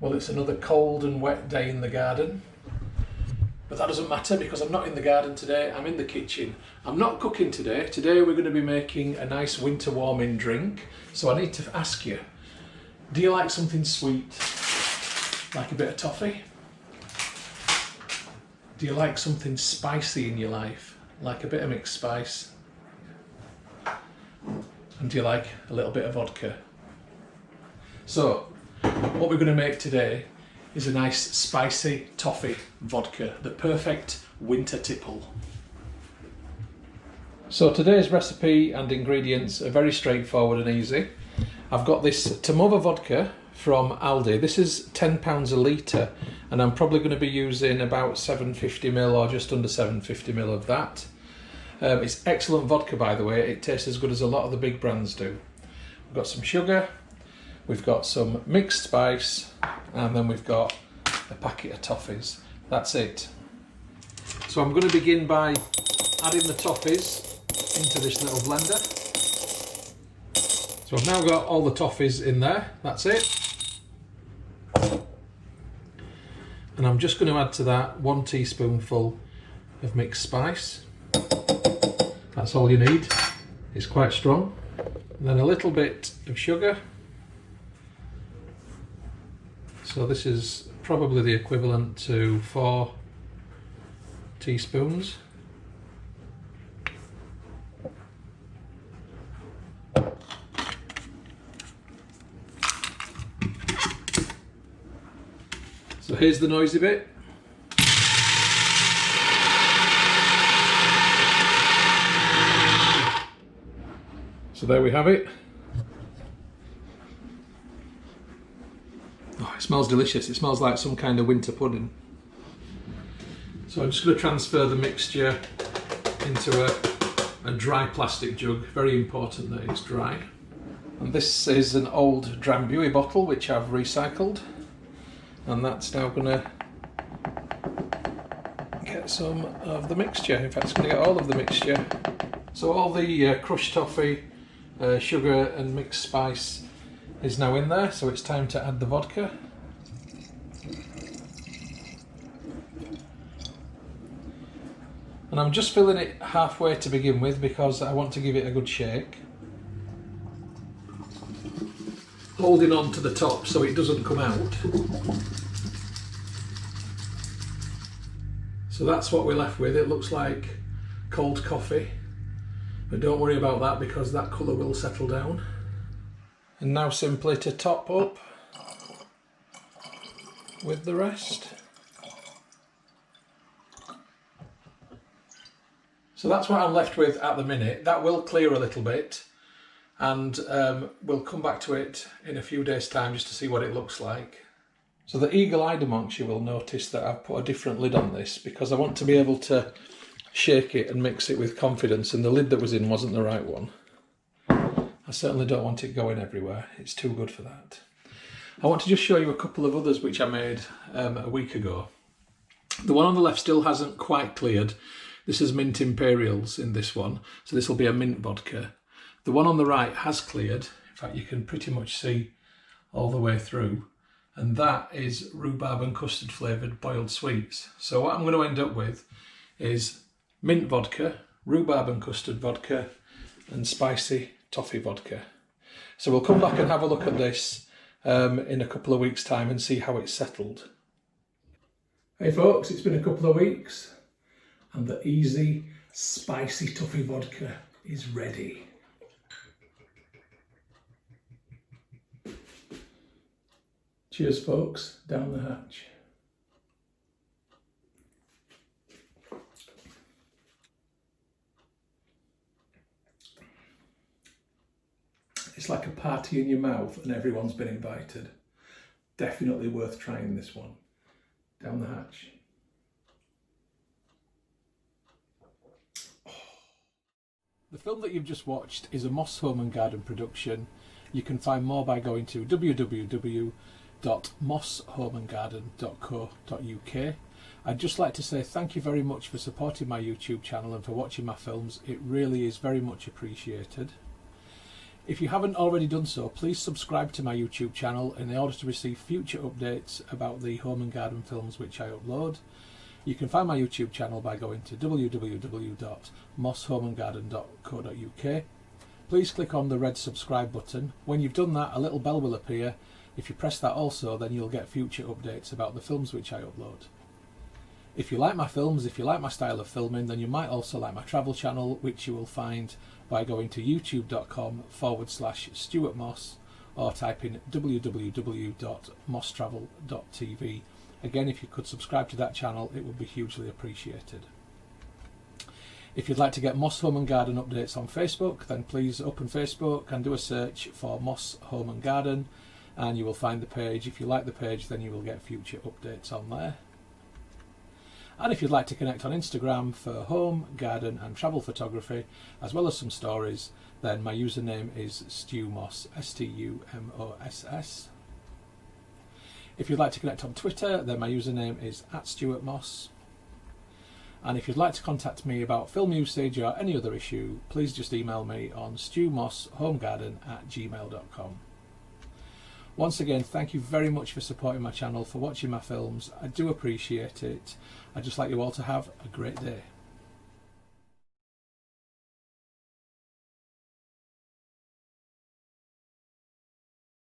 Well, it's another cold and wet day in the garden, but that doesn't matter because I'm not in the garden today, I'm in the kitchen. I'm not cooking today. Today we're going to be making a nice winter warming drink. So I need to ask you, do you like something sweet? Like a bit of toffee? Do you like something spicy in your life? Like a bit of mixed spice? And do you like a little bit of vodka? So, what we're going to make today is a nice spicy toffee vodka, the perfect winter tipple. So today's recipe and ingredients are very straightforward and easy. I've got this Tamova vodka from Aldi. This is £10 a litre, and I'm probably going to be using about 750ml or just under 750ml of that. It's excellent vodka, by the way. It tastes as good as a lot of the big brands do. We've got some sugar, we've got some mixed spice, and then we've got a packet of Toffees. That's it. So I'm going to begin by adding the Toffees into this little blender. So I've now got all the Toffees in there. That's it. And I'm just going to add to that 1 teaspoonful of mixed spice. That's all you need. It's quite strong. And then a little bit of sugar. So this is probably the equivalent to 4 teaspoons. So here's the noisy bit. So there we have it. Oh, it smells delicious. It smells like some kind of winter pudding. So I'm just going to transfer the mixture into a dry plastic jug. Very important that it's dry. And this is an old Drambuie bottle which I've recycled. And that's now going to get some of the mixture. In fact, it's going to get all of the mixture. So all the crushed toffee, sugar and mixed spice is now in there, so it's time to add the vodka. And I'm just filling it halfway to begin with because I want to give it a good shake. Holding on to the top so it doesn't come out. So that's what we're left with. It looks like cold coffee, but don't worry about that because that colour will settle down. And now simply to top up with the rest. So that's what I'm left with at the minute. That will clear a little bit, and we'll come back to it in a few days' time just to see what it looks like. So the eagle-eyed amongst you will notice that I've put a different lid on this because I want to be able to shake it and mix it with confidence, and the lid that was in wasn't the right one. I certainly don't want it going everywhere. It's too good for that. I want to just show you a couple of others which I made a week ago. The one on the left still hasn't quite cleared. This is mint imperials in this one, so this will be a mint vodka. The one on the right has cleared. In fact, you can pretty much see all the way through. And that is rhubarb and custard flavoured boiled sweets. So what I'm going to end up with is mint vodka, rhubarb and custard vodka, and spicy toffee vodka. So we'll come back and have a look at this in a couple of weeks' time and see how it's settled. Hey folks, it's been a couple of weeks and the easy spicy toffee vodka is ready. Cheers folks, down the hatch. It's like a party in your mouth and everyone's been invited. Definitely worth trying this one. Down the hatch. The film that you've just watched is a Moss Home and Garden production. You can find more by going to www.mosshomeandgarden.co.uk. I'd just like to say thank you very much for supporting my YouTube channel and for watching my films. It really is very much appreciated. If you haven't already done so, please subscribe to my YouTube channel in order to receive future updates about the home and garden films which I upload. You can find my YouTube channel by going to www.mosshomeandgarden.co.uk. Please click on the red subscribe button. When you've done that, a little bell will appear. If you press that also, then you'll get future updates about the films which I upload. If you like my films, if you like my style of filming, then you might also like my travel channel, which you will find by going to youtube.com/Stuart Moss or type in www.mosstravel.tv. Again, if you could subscribe to that channel, it would be hugely appreciated. If you'd like to get Moss Home and Garden updates on Facebook, then please open Facebook and do a search for Moss Home and Garden, and you will find the page. If you like the page, then you will get future updates on there. And if you'd like to connect on Instagram for home, garden and travel photography, as well as some stories, then my username is StuMoss, STUMOSS. If you'd like to connect on Twitter, then my username is @StuartMoss. And if you'd like to contact me about film usage or any other issue, please just email me on stewmosshomegarden@gmail.com. Once again, thank you very much for supporting my channel, for watching my films. I do appreciate it. I'd just like you all to have a great day.